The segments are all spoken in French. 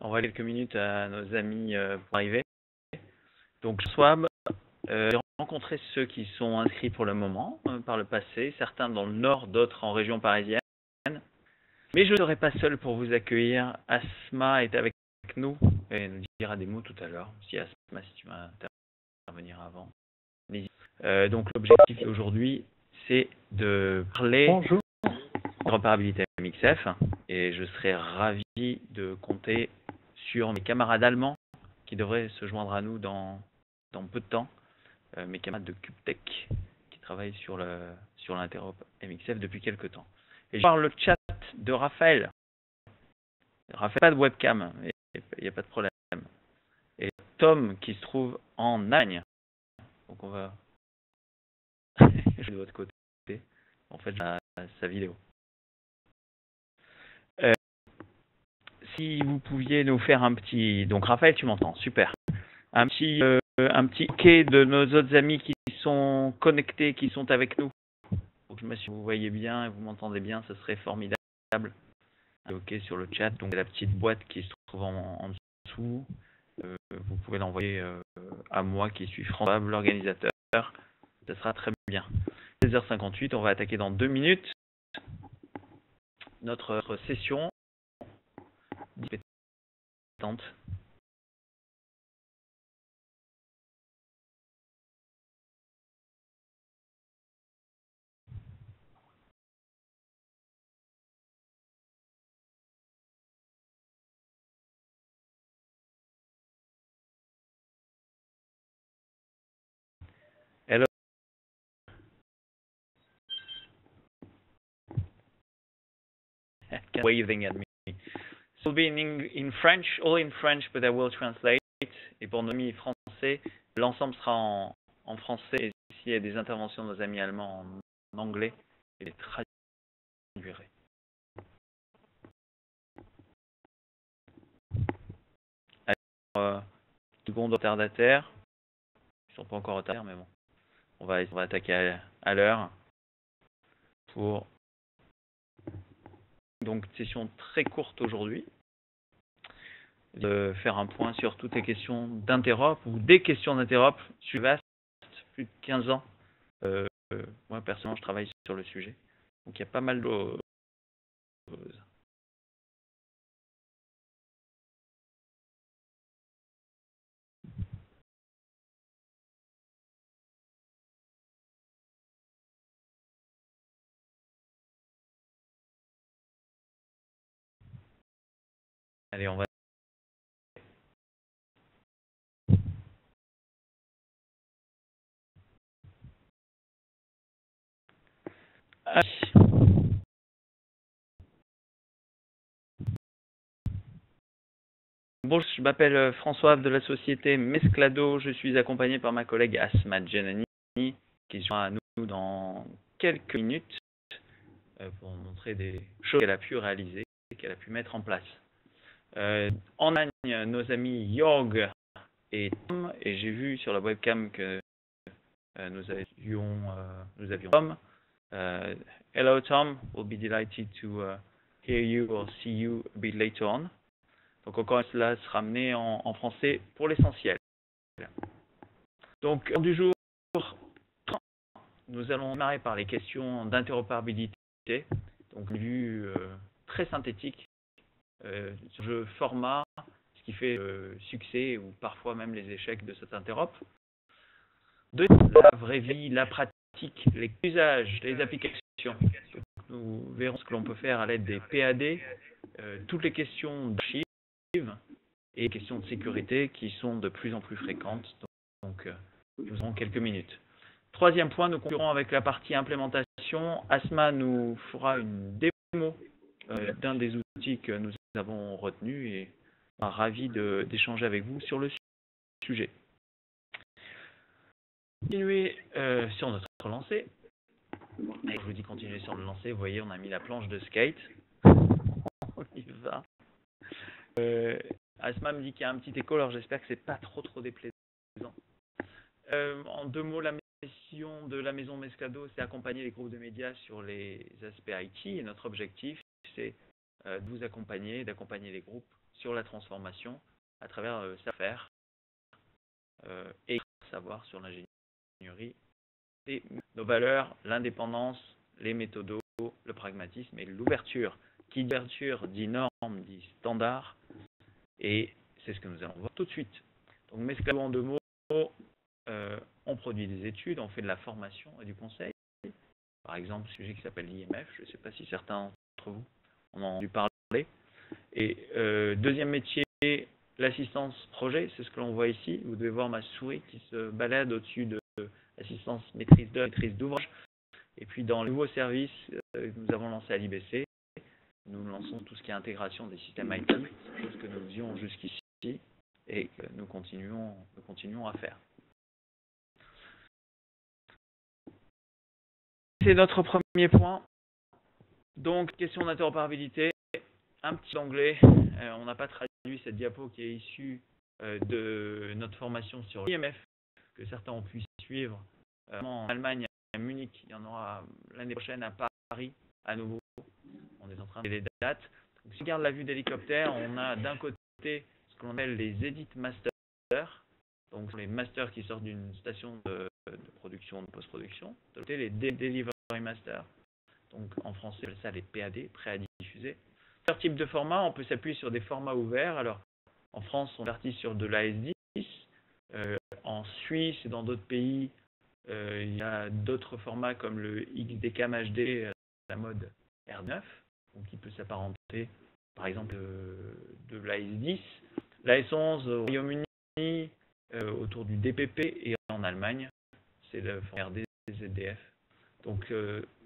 On va quelques minutes à nos amis pour arriver. Donc, Swab, j'ai rencontré ceux qui sont inscrits pour le moment, par le passé, certains dans le nord, d'autres en région parisienne. Mais je ne serai pas seul pour vous accueillir. Asma est avec nous et elle nous dira des mots tout à l'heure. Si Asma, si tu vas intervenir avant. Donc, l'objectif d'aujourd'hui, c'est de parler d'interopérabilité MXF et je serai ravi de compter sur mes camarades allemands qui devraient se joindre à nous dans peu de temps, mes camarades de CubeTech qui travaillent sur l'interop MXF depuis quelques temps. Et je parle le chat de Raphaël. Raphaël, pas de webcam, il n'y a pas de problème. Et Tom qui se trouve en Allemagne. Donc on va je suis de votre côté. En fait, sa vidéo. Si vous pouviez nous faire un petit... Donc Raphaël, tu m'entends, super. Un petit OK de nos autres amis qui sont connectés, qui sont avec nous. Donc, si vous voyez bien et vous m'entendez bien, ce serait formidable. OK sur le chat. Donc la petite boîte qui se trouve en dessous. Vous pouvez l'envoyer à moi qui suis François, l'organisateur. Ça sera très bien. 16h58, on va attaquer dans 2 minutes notre session dispétante. Hello. Waving at me. So be in French, all in French, but I will translate. Et pour nos amis français, l'ensemble sera en français. Et s'il y a des interventions de nos amis allemands en anglais, je les traduirai. Alors, secondes retardataires. Ils sont pas encore retardataires, mais bon. On va attaquer à l'heure pour donc session très courte aujourd'hui. De faire un point sur toutes les questions d'interop ou des questions d'interop sur vaste, plus de 15 ans. Moi personnellement je travaille sur le sujet. Donc il y a pas mal de choses. Allez, on va. Bonjour, je m'appelle François de la société Mesclado. Je suis accompagné par ma collègue Asma Djenani qui sera à nous dans quelques minutes pour montrer des choses qu'elle a pu réaliser, qu'elle a pu mettre en place. En Allemagne, nos amis Jörg et Tom, et j'ai vu sur la webcam que nous avions Tom. Hello Tom, we'll be delighted to hear you or see you a bit later on. Donc encore cela sera amené en français pour l'essentiel. Donc du jour, nous allons démarrer par les questions d'interopérabilité. Donc une vue très synthétique sur le format, ce qui fait le succès ou parfois même les échecs de cet interop. De la vraie vie, la pratique, les usages, les applications. Donc, nous verrons ce que l'on peut faire à l'aide des PAD, toutes les questions d'archives et les questions de sécurité qui sont de plus en plus fréquentes. Donc nous aurons quelques minutes. Troisième point, nous conclurons avec la partie implémentation. Asma nous fera une démo d'un des outils que nous avons retenus et on est ravi d'échanger avec vous sur le sujet. Continuer sur notre lancée. Et je vous dis continuer sur le lancer. Vous voyez, on a mis la planche de skate. On y va. Asma me dit qu'il y a un petit écho, alors j'espère que c'est pas trop déplaisant. En 2 mots, la mission de la maison Mesclado, c'est accompagner les groupes de médias sur les aspects IT. Et notre objectif, c'est de vous accompagner, d'accompagner les groupes sur la transformation à travers savoir et savoir sur l'ingénierie et nos valeurs, l'indépendance, les méthodos, le pragmatisme et l'ouverture. Qui dit ouverture dit normes, dit standard, et c'est ce que nous allons voir tout de suite. Donc, mesclons en deux mots, on produit des études, on fait de la formation et du conseil. Par exemple, un sujet qui s'appelle l'IMF, je ne sais pas si certains d'entre vous en ont entendu parler. Et deuxième métier, l'assistance projet, c'est ce que l'on voit ici. Vous devez voir ma souris qui se balade au-dessus de l'assistance maîtrise d'œuvre, maîtrise d'ouvrage. Et puis dans le nouveau service que nous avons lancé à l'IBC, nous lançons tout ce qui est intégration des systèmes IT, chose que nous faisions jusqu'ici et que nous continuons à faire. C'est notre premier point. Donc, question d'interopérabilité. Un petit anglais. On n'a pas traduit cette diapo qui est issue de notre formation sur l'IMF, que certains ont pu suivre en Allemagne, à Munich. Il y en aura l'année prochaine à Paris, à nouveau. On est en train de les dates. Donc, si on regarde la vue d'hélicoptère, on a d'un côté ce qu'on appelle les Edit Masters. Donc, les masters qui sortent d'une station de production, de post-production. De l'autre côté, les Delivery Masters. Donc, en français, on appelle ça les PAD, prêts à diffuser. Plusieurs types de formats, on peut s'appuyer sur des formats ouverts. Alors, en France, on est parti sur de l'AS10. En Suisse et dans d'autres pays, il y a d'autres formats comme le XDCAM HD, la mode R9, donc qui peut s'apparenter, par exemple, de l'AS10. L'AS11 au Royaume-Uni, autour du DPP, et en Allemagne, c'est le format RD ZDF. Donc,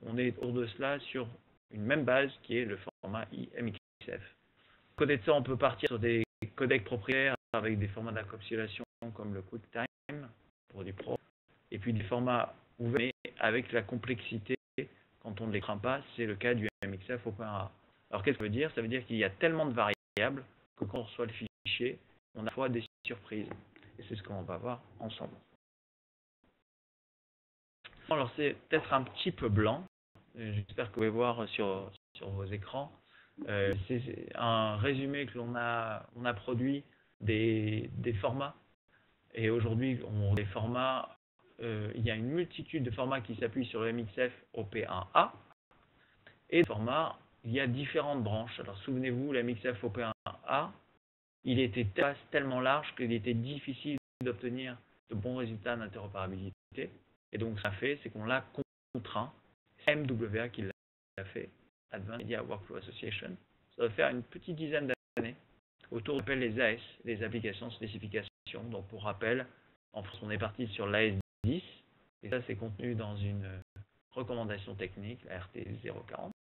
on est autour de cela sur une même base qui est le format IMXF. À côté de ça, on peut partir sur des codecs propriétaires avec des formats d'encapsulation comme le QuickTime pour du pro, et puis des formats ouverts mais avec la complexité quand on ne les craint pas, c'est le cas du MXF Open-A. Alors qu'est-ce que ça veut dire? Ça veut dire qu'il y a tellement de variables que quand on reçoit le fichier, on a parfois des surprises. Et c'est ce qu'on va voir ensemble. Alors c'est peut-être un petit peu blanc, j'espère que vous pouvez voir sur vos écrans. C'est un résumé que l'on a produit des formats. Et aujourd'hui, les formats, il y a une multitude de formats qui s'appuient sur le MXF OP1A. Et de formats, il y a différentes branches. Alors souvenez-vous, le MXF OP1A, il était tellement large qu'il était difficile d'obtenir de bons résultats d'interopérabilité. Et donc, ce qu'on a fait, c'est qu'on l'a contraint. MWA qui l'a fait, Advanced Media Workflow Association. Ça va faire une petite dizaine d'années autour de les AS, les applications spécifications. Donc, pour rappel, en France, on est parti sur l'AS10. Et ça, c'est contenu dans une recommandation technique, la RT 040,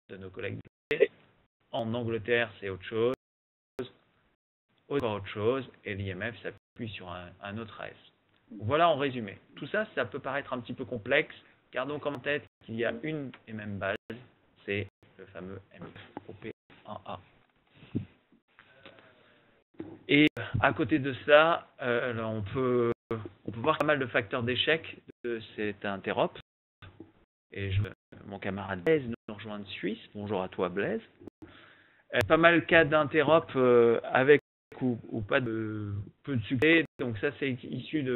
de nos collègues. En Angleterre, c'est autre chose. Autre chose. Et l'IMF s'appuie sur un autre AS. Voilà en résumé. Tout ça, ça peut paraître un petit peu complexe. Gardons en tête qu'il y a une et même base, c'est le fameux MXOP1A. Et à côté de ça, on peut voir pas mal de facteurs d'échec de cet interop. Et mon camarade Blaise nous rejoint de Suisse. Bonjour à toi Blaise. Pas mal de cas d'interop avec ou pas de peu de succès. Donc ça, c'est issu de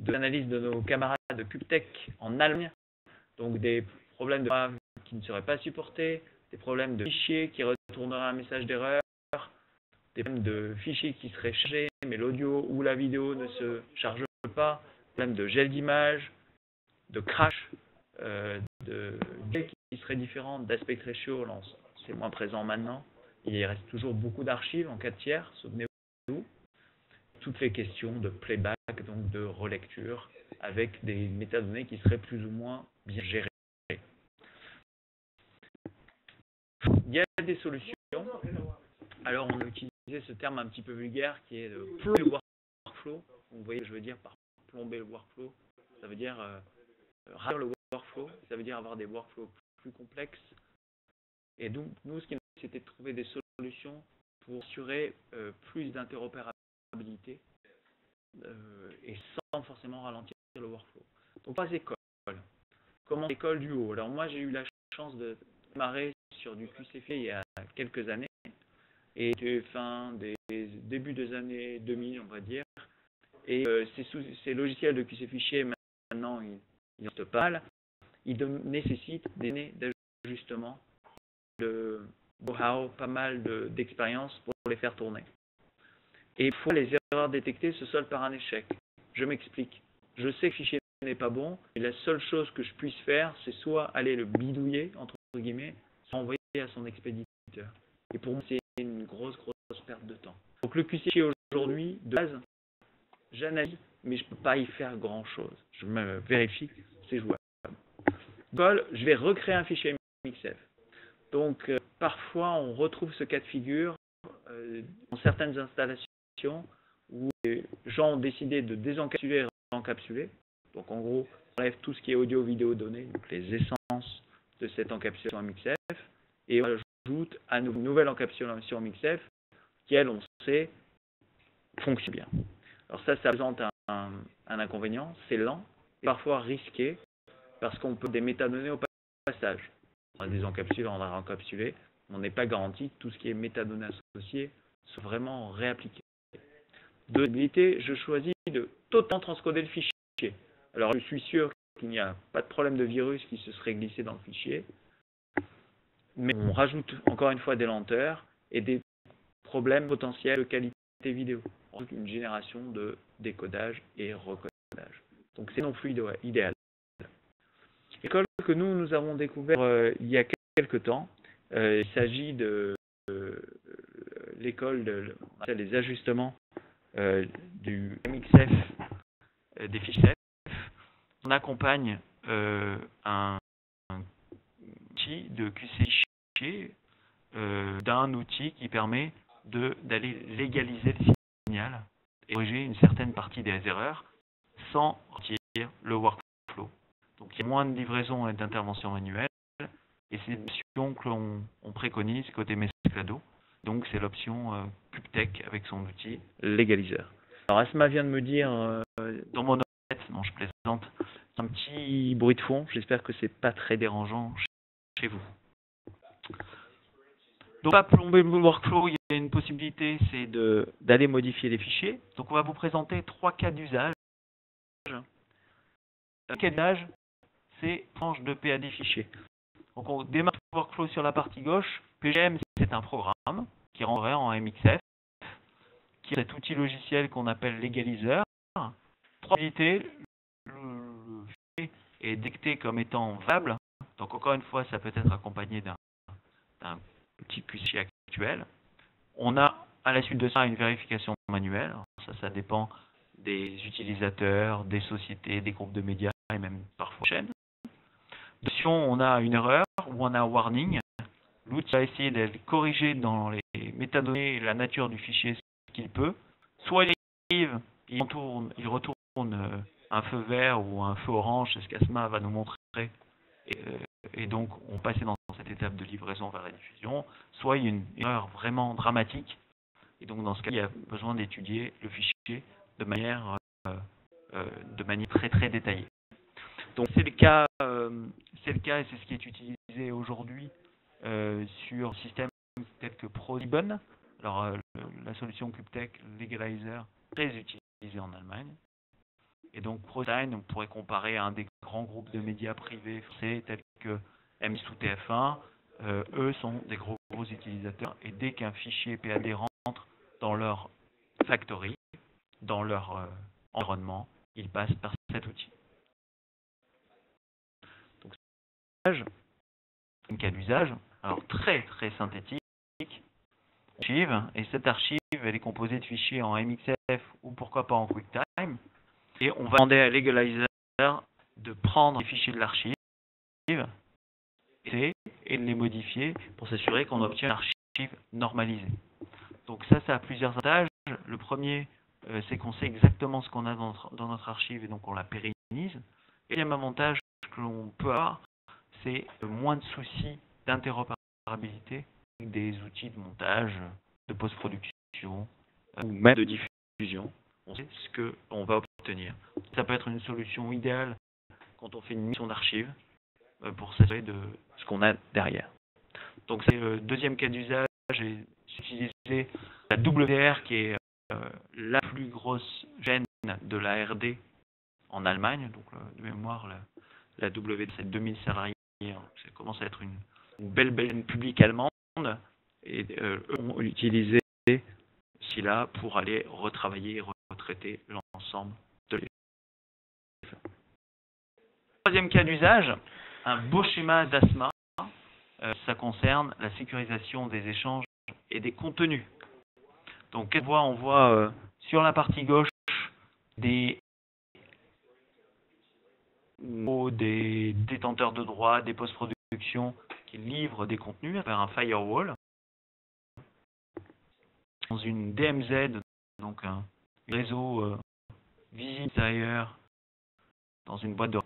l'analyse de nos camarades de CubeTech en Allemagne. Donc des problèmes de qui ne seraient pas supportés, des problèmes de fichiers qui retourneraient un message d'erreur, des problèmes de fichiers qui seraient chargés mais l'audio ou la vidéo ne se charge pas, des problèmes de gel d'image, de crash, de gel qui seraient différents, d'aspect ratio, c'est moins présent maintenant. Il reste toujours beaucoup d'archives en 4 tiers, souvenez-vous. Toutes les questions de playback, donc de relecture, avec des métadonnées qui seraient plus ou moins bien gérées. Il y a des solutions. Alors, on a utilisé ce terme un petit peu vulgaire qui est de plomber le workflow. Vous voyez ce que je veux dire par plomber le workflow? Ça veut dire ralentir le workflow, ça veut dire avoir des workflows plus complexes. Et donc, nous, ce qui nous a c'était de trouver des solutions pour assurer plus d'interopérabilité et sans forcément ralentir le workflow. Donc, 3 écoles. Comment l'école du haut? Alors, moi, j'ai eu la chance de démarrer sur du QC fichier il y a quelques années, et début des années 2000, on va dire. Et ces logiciels de QC fichier, maintenant, ils n'existent pas mal. Ils nécessitent des années d'ajustement, de know-how, pas mal d'expérience pour les faire tourner. Et parfois, les erreurs détectées se soldent par un échec. Je m'explique. Je sais que le fichier n'est pas bon, et la seule chose que je puisse faire, c'est soit aller le bidouiller, entre guillemets, soit envoyer à son expéditeur. Et pour moi, c'est une grosse perte de temps. Donc le QC aujourd'hui, de base, j'analyse, mais je ne peux pas y faire grand-chose. Je me vérifie que c'est jouable. Je vais recréer un fichier MXF. Donc parfois, on retrouve ce cas de figure dans certaines installations où les gens ont décidé de désencapsuler et réencapsuler. Donc en gros, on enlève tout ce qui est audio, vidéo, données, donc les essences de cette encapsulation MXF, et on ajoute à une nouvelle encapsulation MXF qui, elle, on sait, fonctionne bien. Alors ça présente un inconvénient, c'est lent et parfois risqué parce qu'on peut des métadonnées au passage. On a des encapsulés, on a réencapsulé, on n'est pas garanti que tout ce qui est métadonnées associées soit vraiment réappliqué. De possibilité, je choisis de totalement transcoder le fichier. Alors je suis sûr qu'il n'y a pas de problème de virus qui se serait glissé dans le fichier, mais on rajoute encore une fois des lenteurs et des problèmes potentiels de qualité vidéo. Une génération de décodage et recodage. Donc c'est non plus idéal. L'école que nous avons découvert il y a quelques temps, il s'agit de l'école des ajustements du MXF des fichiers. On accompagne un outil de QC fichier d'un outil qui permet d'aller légaliser le signal et corriger une certaine partie des erreurs sans retirer le workflow. Donc il y a moins de livraison et d'intervention manuelle, et c'est l'option que l'on préconise côté Mesclado. Donc c'est l'option CubeTech avec son outil légaliseur. Alors Asma vient de me dire dans mon oreillette, non je plaisante, un petit bruit de fond, j'espère que c'est pas très dérangeant chez vous. Donc, pas plomber le workflow, il y a une possibilité, c'est d'aller modifier les fichiers. Donc, on va vous présenter 3 cas d'usage. Le cas d'usage, c'est tranche de PAD fichier. Donc, on démarre le workflow sur la partie gauche. PGM, c'est un programme qui rendrait en MXF, qui est cet outil logiciel qu'on appelle légaliseur. 3 possibilités, le fichier est détecté comme étant valable. Donc, encore une fois, ça peut être accompagné d'un petit QC actuel. On a à la suite de ça une vérification manuelle. Alors ça dépend des utilisateurs, des sociétés, des groupes de médias et même parfois chaînes. Si on a une erreur ou on a un warning, l'outil va essayer de corriger dans les métadonnées la nature du fichier ce qu'il peut. Soit il arrive, il retourne un feu vert ou un feu orange, c'est ce qu'Asma va nous montrer. Et donc, on passe dans cette étape de livraison vers la diffusion, soit il y a une erreur vraiment dramatique, et donc dans ce cas, il y a besoin d'étudier le fichier de manière très détaillée. Donc c'est le cas et c'est ce qui est utilisé aujourd'hui sur systèmes tels que ProSieben. Alors la solution CubeTech Legalizer, très utilisée en Allemagne. Et donc ProSign, on pourrait comparer à un des grands groupes de médias privés français tels que M6 ou TF1. Eux sont des gros utilisateurs, et dès qu'un fichier PAD rentre dans leur factory, dans leur environnement, il passe par cet outil. Donc, un cas d'usage, alors très synthétique, archive, et cette archive elle est composée de fichiers en MXF ou pourquoi pas en QuickTime, et on va demander à Legalizer de prendre les fichiers de l'archive et de les modifier pour s'assurer qu'on obtient une archive normalisée. Donc ça a plusieurs avantages. Le premier, c'est qu'on sait exactement ce qu'on a dans notre archive et donc on la pérennise. Et le deuxième avantage que l'on peut avoir, c'est moins de soucis d'interopérabilité avec des outils de montage, de post-production ou même de diffusion. On sait ce qu'on va obtenir. Ça peut être une solution idéale quand on fait une mission d'archive pour s'assurer de ce qu'on a derrière. Donc c'est le deuxième cas d'usage et utiliser la WR qui est la plus grosse chaîne de la RD en Allemagne. Donc de mémoire, la W c'est 2000 salariés. Ça commence à être une belle chaîne publique allemande et eux ont utilisé cela pour aller retravailler et retraiter l'ensemble de l'effet. Troisième cas d'usage, un beau schéma d'ASMA. Ça concerne la sécurisation des échanges et des contenus. Donc on voit sur la partie gauche des détenteurs de droits, des post-production qui livrent des contenus vers un firewall dans une DMZ, donc un réseau visible ailleurs dans une boîte de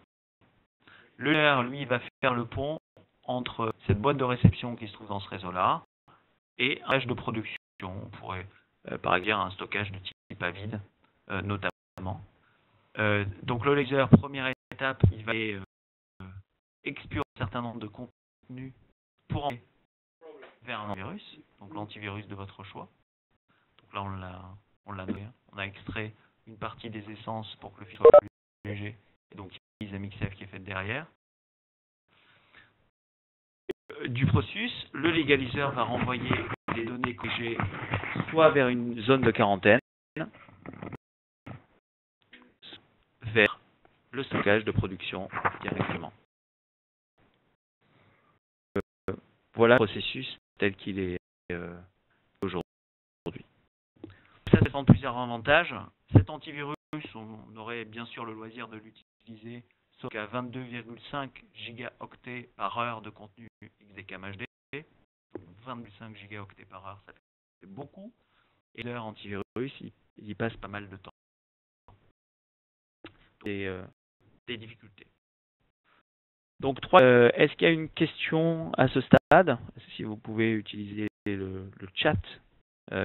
le layer, lui, va faire le pont entre cette boîte de réception qui se trouve dans ce réseau-là et un stockage de production. On pourrait, par exemple, un stockage de type à vide, notamment. Donc le laser, première étape, il va expurer un certain nombre de contenus pour envoyer vers un antivirus, donc l'antivirus de votre choix. Donc là, on l'a noté. On a extrait une partie des essences pour que le fichier soit plus léger. Et donc, il y a MXF qui est faite derrière. Du processus, le légaliseur va renvoyer les données corrigées soit vers une zone de quarantaine, vers le stockage de production directement. Voilà le processus tel qu'il est aujourd'hui. Ça présente plusieurs avantages. Cet antivirus, on aurait bien sûr le loisir de l'utiliser sauf qu'à 22,5 gigaoctets par heure de contenu XDCAM-HD. 22,5 gigaoctets par heure, ça fait beaucoup. Et leur antivirus, il y passe pas mal de temps. Des difficultés. Donc, est-ce qu'il y a une question à ce stade? Si vous pouvez utiliser le chat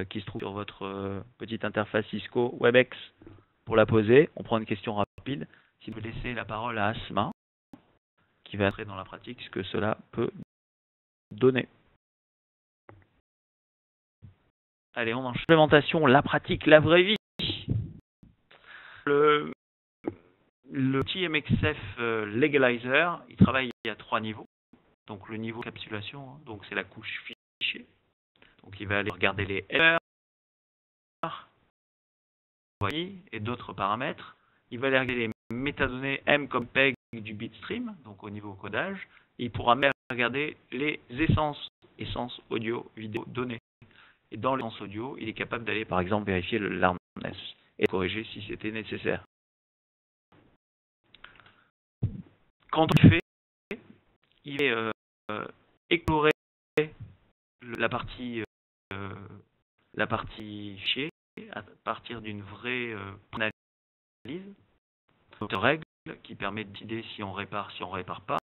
qui se trouve sur votre petite interface Cisco WebEx pour la poser. On prend une question rapide. Si vous laissez la parole à Asma, qui va entrer dans la pratique ce que cela peut donner. Allez, on enchaîne. Implémentation, la pratique, la vraie vie. L'outil MXF Legalizer, il travaille à 3 niveaux. Donc le niveau encapsulation, donc c'est la couche fichier. Donc il va aller regarder les erreurs et d'autres paramètres. Il va aller regarder les métadonnées M comme PEG du bitstream, donc au niveau codage. Et il pourra même regarder les essences audio, vidéo, données. Et dans l'essence audio, il est capable d'aller par exemple vérifier le loudness et corriger si c'était nécessaire. Quand on le fait, il va explorer la partie fichier à partir d'une vraie analyse de règles qui permet de décider si on répare, si on ne répare pas.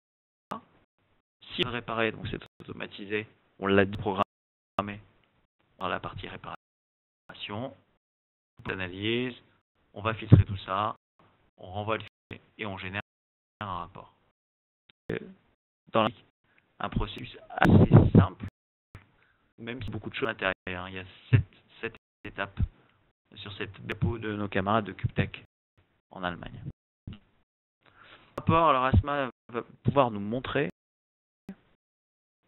Si on réparer, donc c'est automatisé, on l'a programmé dans la partie réparation, l'analyse, on va filtrer tout ça, on renvoie le fichier et on génère un rapport. Dans un processus assez simple, même si beaucoup de choses à l'intérieur. Il y a 7 étapes sur cette dépôt de nos camarades de CubeTech en Allemagne. Rapport, alors Asma va pouvoir nous montrer.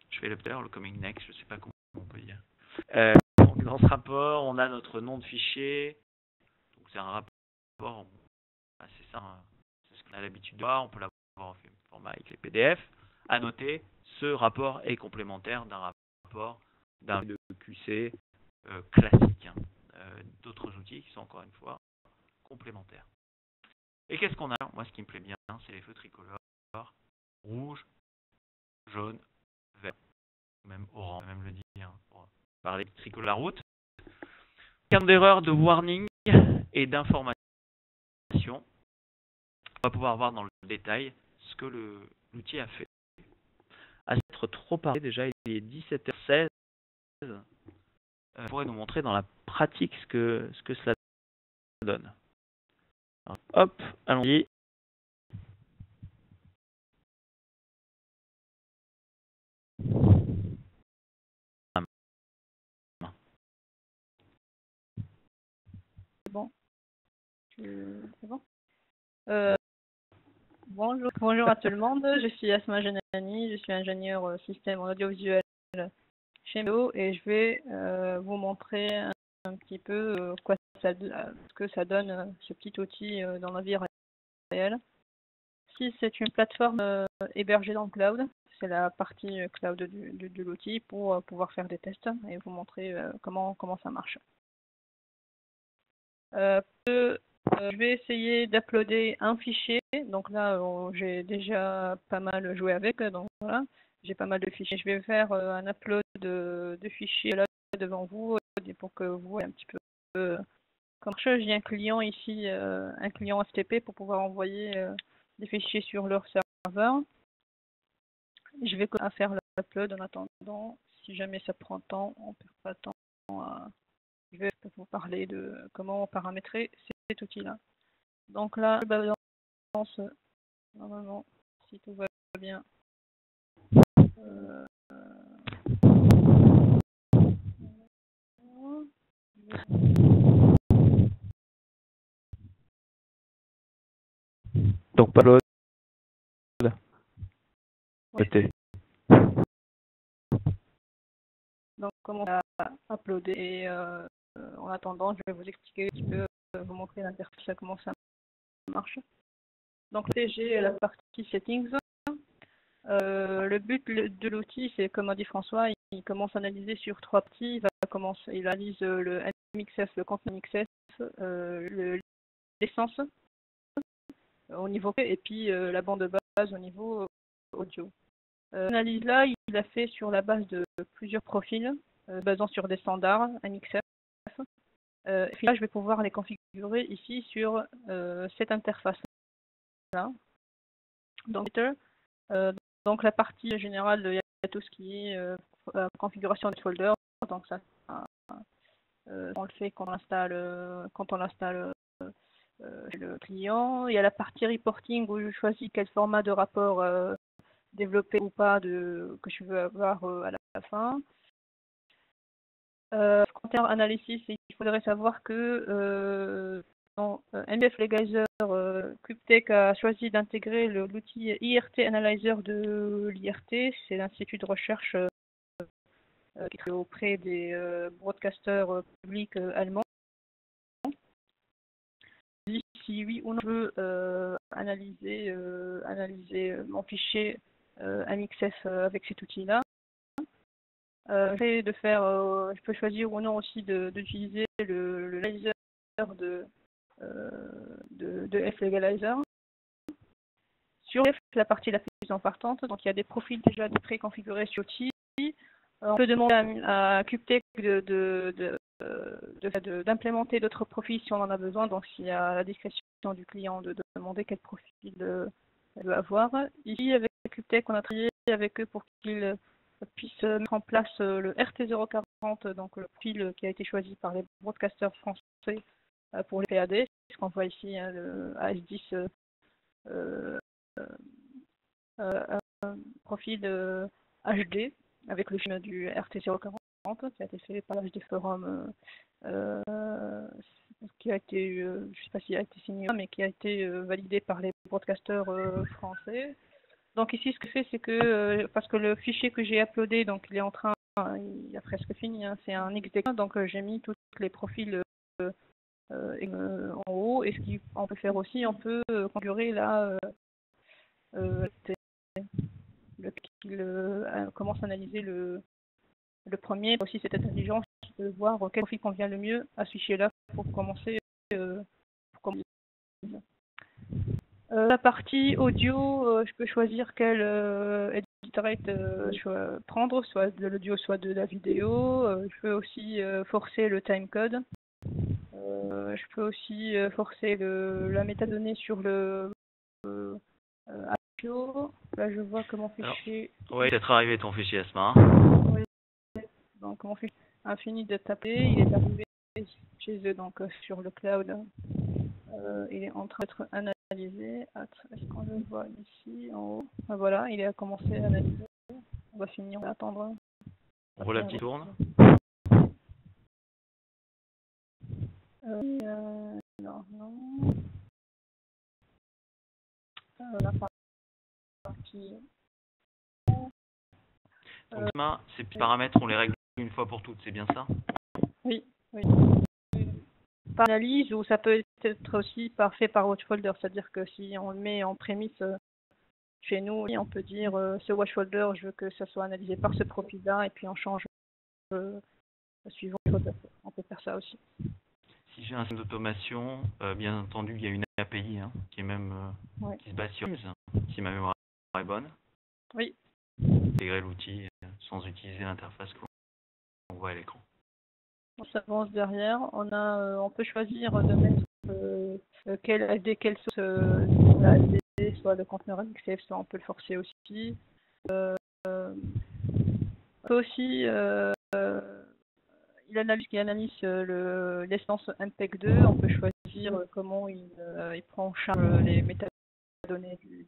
Je fais le coming next, je ne sais pas comment on peut dire. Donc dans ce rapport, on a notre nom de fichier. Donc c'est un rapport assez simple. C'est ce qu'on a l'habitude de voir. On peut l'avoir en format avec les PDF. À noter, ce rapport est complémentaire d'un rapport d'un de QC classique. D'autres outils qui sont encore une fois complémentaires. Et qu'est-ce qu'on a? Moi, ce qui me plaît bien, c'est les feux tricolores, rouge, jaune, vert, même orange, même le dire, pour parler de tricolore la route. Terme d'erreur, de warning et d'information. On va pouvoir voir dans le détail ce que l'outil a fait. À s'être trop parlé, déjà, il est 17h16. On pourrait nous montrer dans la pratique ce que cela donne. Alors, hop, allons-y. bon. C'est bon. Bonjour à tout le monde. Je suis Asma Janani, je suis ingénieur système en audiovisuel chez MEO et je vais vous montrer un petit peu ce que ça donne ce petit outil dans la vie réelle. Si c'est une plateforme hébergée dans le cloud, c'est la partie cloud de l'outil pour pouvoir faire des tests et vous montrer comment ça marche. Je vais essayer d'uploader un fichier. Donc là, j'ai déjà pas mal joué avec. Donc voilà, j'ai pas mal de fichiers. Je vais faire un upload de fichiers là devant vous pour que vous voyez un petit peu comment ça marche. J'ai un client ici, un client FTP pour pouvoir envoyer des fichiers sur leur serveur. Je vais faire l'upload en attendant. Si jamais ça prend temps, on perd pas de temps. Je vais vous parler de comment paramétrer cet outil-là. Donc là, je balance normalement, si tout va bien. Donc pas l'autre. Ouais. Donc comment uploader et en attendant, je vais vous expliquer un petit peu, vous montrer l'interface, comment ça marche. Donc j'ai la partie settings. Le but de l'outil, c'est comme a dit François, il commence à analyser sur 3 parties. Il analyse le MXF, le contenu MXF, l'essence au niveau et puis la bande de base au niveau audio. L'analyse là, il a fait sur la base de plusieurs profils, basant sur des standards MXF. Et puis là, je vais pouvoir les configurer ici sur cette interface là. Donc la partie générale, il y a tout ce qui est configuration des folders. Donc ça, on le fait quand on installe le client. Il y a la partie reporting où je choisis quel format de rapport développer ou pas que je veux avoir à la fin. Container Analysis, il faudrait savoir que dans NBF Legalizer, Cubetech a choisi d'intégrer l'outil IRT Analyzer de l'IRT, c'est l'institut de recherche qui est auprès des broadcasters publics allemands. Si oui ou non je veux analyser mon fichier MXF avec cet outil-là. Je peux choisir ou non aussi d'utiliser le laser de F-Legalizer. Sur F, la partie la plus importante, donc il y a des profils déjà préconfigurés sur l'outil. On peut demander à Cubetech d'implémenter d'autres profils si on en a besoin, donc s'il y a à la discrétion du client de demander quel profil il veut avoir. Ici, avec Cubetech, on a travaillé avec eux pour qu'ils puissent mettre en place le RT040, donc le profil qui a été choisi par les broadcasters français pour les PAD, ce qu'on voit ici, hein, le AS10 profil HD avec le schéma du RT040 qui a été fait par l'HD Forum, qui a été, je ne sais pas s'il a été signé, mais qui a été validé par les broadcasters français. Donc ici, ce que je fais, c'est que, parce que le fichier que j'ai uploadé, donc il est en train, il a presque fini, hein, c'est un XD, donc j'ai mis tous les profils en haut, et ce qu'on peut faire aussi, on peut configurer là, qu'il commence à analyser le premier, aussi cette intelligence de voir quel profil convient le mieux à ce fichier-là pour commencer. La partie audio, je peux choisir quel editorate prendre, soit de l'audio, soit de la vidéo. Je peux aussi forcer le timecode. Je peux aussi forcer la métadonnée sur le audio. Là, je vois que mon fichier... Oui, c'est arrivé ton fichier Asma. Oui. Donc, mon fichier a fini de taper. Il est arrivé chez eux, donc sur le cloud. Il est en train d'être analysé. Est-ce qu'on le voit ici en haut? Voilà, il a commencé à analyser. On va finir, on va attendre. On voit la petite tourne. Non, non. La partie. Donc, ces petits paramètres, on les règle une fois pour toutes, c'est bien ça? Oui, oui. Par analyse, ou ça peut être aussi fait par watchfolder, c'est-à-dire que si on le met en prémisse chez nous, on peut dire ce watchfolder, je veux que ça soit analysé par ce profil-là, et puis on change suivant. On peut faire ça aussi. Si j'ai un système d'automation, bien entendu, il y a une API qui est même qui se base sur Teams, si ma mémoire est bonne. Oui. Intégrer l'outil sans utiliser l'interface qu'on voit à l'écran. On s'avance derrière. On peut choisir de mettre quelle SD, quelle source la SD, soit le conteneur MXF, soit on peut le forcer aussi. On peut aussi il analyse l'essence MPEG-2. On peut choisir comment il prend en charge les métadonnées du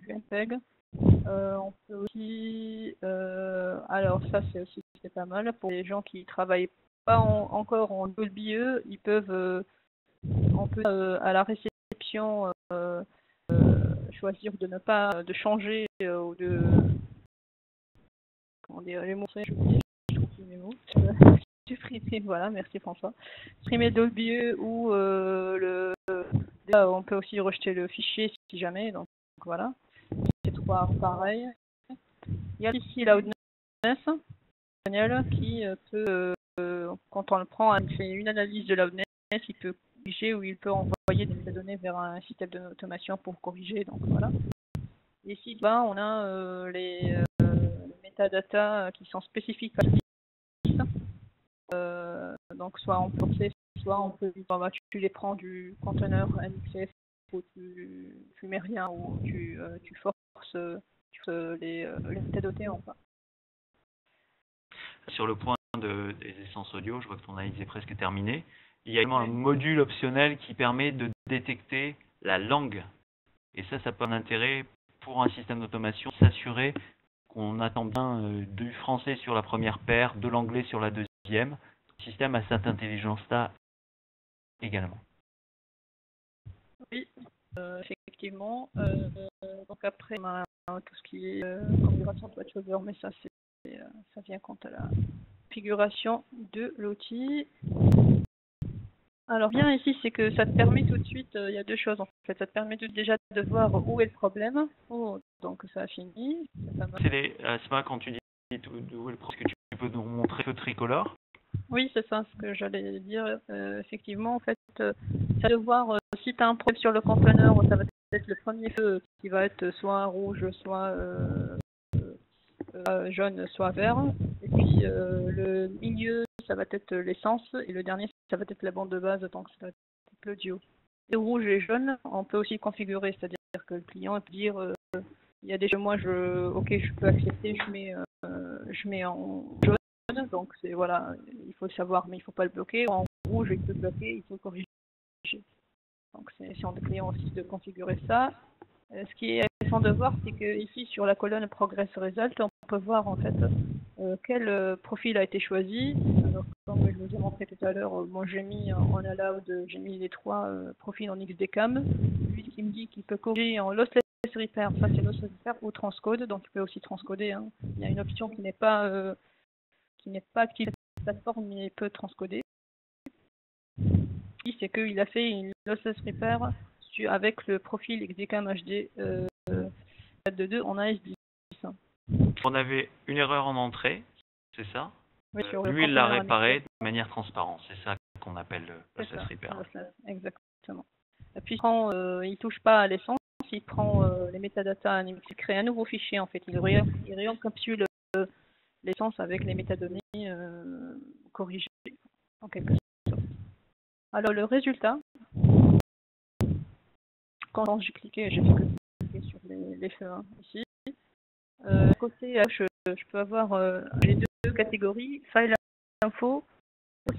MPEG. On peut aussi, alors ça c'est pas mal pour les gens qui travaillent pas encore en Dolby E, ils peuvent, on peut à la réception choisir de ne pas changer ou de comment dire les mots, je trouve plus mes mots. Supprimer, voilà, merci François. Supprimer Dolby E ou on peut aussi rejeter le fichier si jamais, donc voilà. C'est trois pareil. Il y a ici Loudness qui peut, quand on le prend, il fait une analyse de Loudness, il peut corriger ou il peut envoyer des métadonnées vers un système d'automation pour corriger. Donc voilà. Ici, on a les métadatas qui sont spécifiques à donc soit on peut tu les prends du conteneur MXF ou tu mets rien ou tu forces les métadonnées en bas. Sur le point des essences audio, je vois que ton analyse est presque terminée. Il y a également un module optionnel qui permet de détecter la langue. Et ça peut avoir un intérêt pour un système d'automation, s'assurer qu'on attend bien du français sur la première paire, de l'anglais sur la deuxième. Le système a cette intelligence-là également. Oui, effectivement. Donc après, on a tout ce qui est configuration de watchfolder, mais ça vient compte à la configuration de l'outil. Alors bien ici, c'est que ça te permet tout de suite, il y a deux choses en fait, ça te permet déjà de voir où est le problème. Oh, donc ça a fini. C'est pas quand tu dis où est le problème, est-ce que tu peux nous montrer le tricolore? Oui, c'est ça ce que j'allais dire. Effectivement, en fait, ça de voir si tu as un problème sur le conteneur, ça va être le premier feu qui va être soit rouge, soit jaune, soit vert. Et puis le milieu, ça va être l'essence. Et le dernier, ça va être la bande de base, donc ça va être l'audio. Et rouge et jaune, on peut aussi configurer, c'est-à-dire que le client peut dire il y a déjà moi, je peux accepter, je mets en jaune. Donc c'est voilà, il faut le savoir, mais il ne faut pas le bloquer. En rouge, il peut bloquer, il faut corriger. Donc c'est sur le client aussi de configurer ça. Ce qui est intéressant de voir, c'est que ici sur la colonne Progress Result, on peut voir en fait quel profil a été choisi. Alors, comme je vous ai montré tout à l'heure, moi j'ai mis en allowed, j'ai mis les trois profils en XDCAM. Lui qui me dit qu'il peut corriger en lossless repair, ça c'est lossless repair ou transcode, donc il peut aussi transcoder. Hein. Il y a une option qui n'est pas active sur cette plateforme, mais il peut transcoder. C'est qu'il a fait une lossless repair avec le profil XDCAM HD 422 en AS10. On avait une erreur en entrée, c'est ça? Oui, lui, il l'a réparé de manière transparente. C'est ça qu'on appelle le lossless repair. Exactement. Et puis il touche pas à l'essence, il prend les métadatas, il crée un nouveau fichier en fait. Il réencapsule l'essence avec les métadonnées corrigées en quelque sorte. Alors le résultat, quand j'ai cliqué sur les feux ici. Côté H, je peux avoir les deux catégories. File info,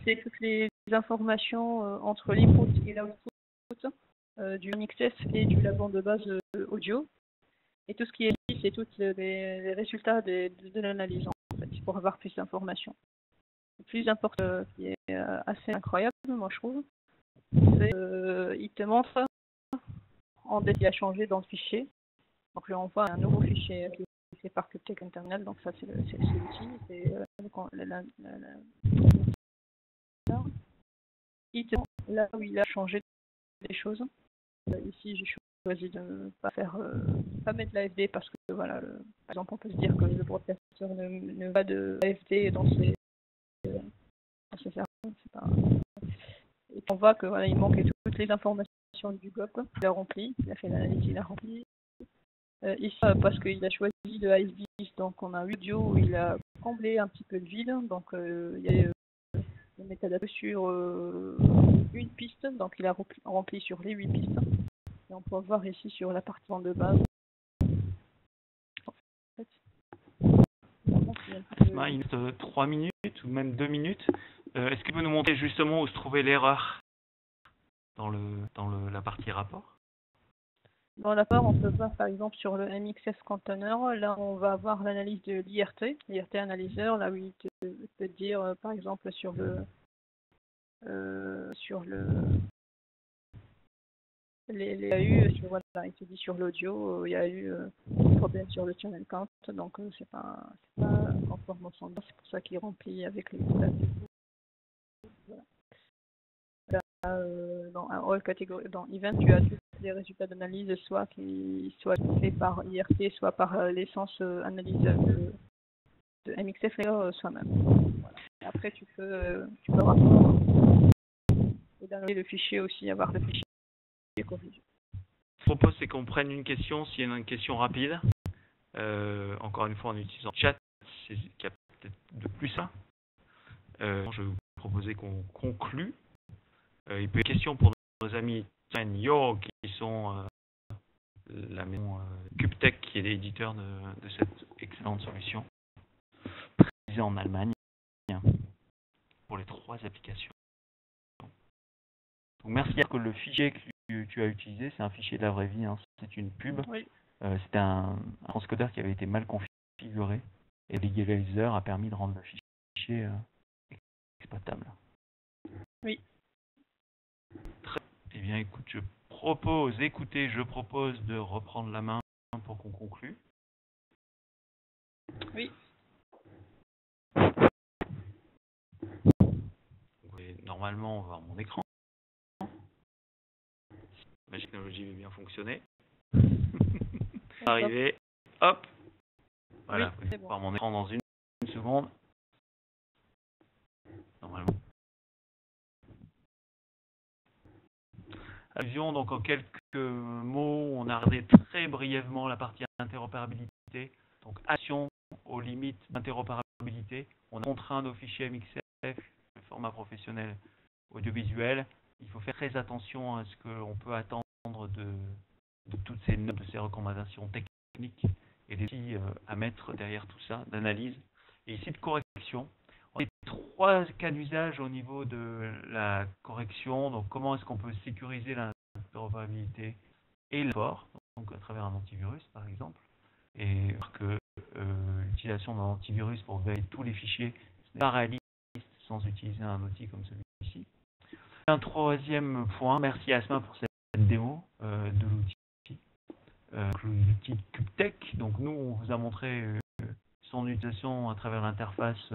c'est toutes les informations entre l'input et l'output du MXF et du la bande de base audio. Et tout ce qui est ici, c'est tous les résultats de l'analyse en fait, pour avoir plus d'informations. Le plus important, qui est assez incroyable, moi je trouve, il te montre en date il a changé dans le fichier. Donc je lui envoie un nouveau fichier qui est fait par CupTech Internal. Donc ça c'est l'outil, c'est il te montre là où il a changé des choses. Ici j'ai choisi de ne pas faire, pas mettre l'AFD parce que voilà, par exemple on peut se dire que le broadcaster ne va de l'AFD dans ses serveurs. C'est pas... Et on voit que voilà, il manquait toutes les informations du GOP. Il a rempli, il a fait l'analyse, il a rempli. Ici, parce qu'il a choisi le ISBIS, donc on a un audio où il a comblé un petit peu le vide. Donc il y a le métadata sur une piste, donc il a rempli sur les 8 pistes. Et on peut voir ici sur la partie de base. En fait, Asma, il reste 3 minutes ou même 2 minutes. Est-ce que vous nous montrer justement où se trouvait l'erreur dans la partie rapport? Dans la part, on peut voir par exemple sur le MXF Container, là on va avoir l'analyse de l'IRT analyseur, là où il peut dire par exemple sur le il y a eu voilà, il te dit sur l'audio, il y a eu un problème sur le channel count, donc c'est pas conforme au standard, c'est pour ça qu'il remplit avec les codes. Voilà. Dans un all catégorie, dans event, tu as tous les résultats d'analyse, soit faits par IRT, soit par l'essence analyseur de MXF soi-même. Voilà. Et après, tu peux et downloader le fichier aussi, avoir le fichier corrigé. Ce que je propose, c'est qu'on prenne une question, s'il y a une question rapide. Encore une fois, en utilisant le chat, c'est qu'il y a peut-être de plus ça. Je vais vous proposer qu'on conclue. Il peut y avoir des questions pour nos amis Tian Yo, qui sont la maison CupTech, qui est l'éditeur de cette excellente solution, présentée en Allemagne, pour les 3 applications. Donc, merci à que le fichier que tu as utilisé, c'est un fichier de la vraie vie, hein, c'est une pub. Oui. C'était un transcodeur qui avait été mal configuré et l'égaliseur a permis de rendre le fichier exploitable. Oui. Eh bien, écoute, je propose de reprendre la main pour qu'on conclue. Oui. Normalement, on va voir mon écran. Ma technologie va bien fonctionner. Arrivé, hop. Voilà, oui, vous allez voir mon écran dans une seconde. Normalement. Allusion, donc en quelques mots, on a regardé très brièvement la partie interopérabilité. Donc action aux limites d'interopérabilité. On a contraint nos fichiers MXF, le format professionnel audiovisuel. Il faut faire très attention à ce qu'on peut attendre de toutes ces notes, de ces recommandations techniques et des outils à mettre derrière tout ça, d'analyse. Et ici de correction. On a 3 cas d'usage au niveau de la correction. Donc, comment est-ce qu'on peut sécuriser l'interopérabilité et le port, donc à travers un antivirus par exemple, et que l'utilisation d'un antivirus pour vérifier tous les fichiers, ce n'est pas réaliste sans utiliser un outil comme celui-ci. Un 3e point, merci Asma pour cette démo de l'outil, l'outil CupTech. Donc nous, on vous a montré son utilisation à travers l'interface,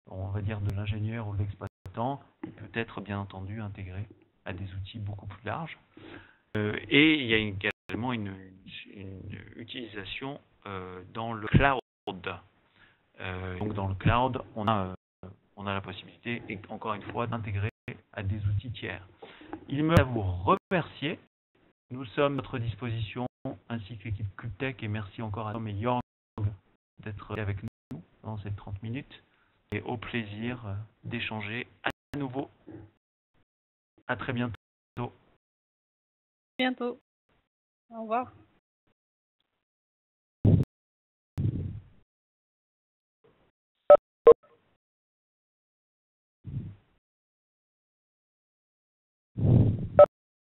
on va dire, de l'ingénieur ou de l'exploitant, et peut être bien entendu intégré à des outils beaucoup plus larges. Et il y a également une utilisation dans le cloud. Donc dans le cloud, on a la possibilité, et encore une fois, d'intégrer à des outils tiers. Il me reste à vous remercier. Nous sommes à votre disposition, ainsi que l'équipe CupTech, et merci encore à Tom et Jorg d'être avec nous dans ces 30 minutes. Et au plaisir d'échanger à nouveau. À très bientôt. Bientôt. Au revoir.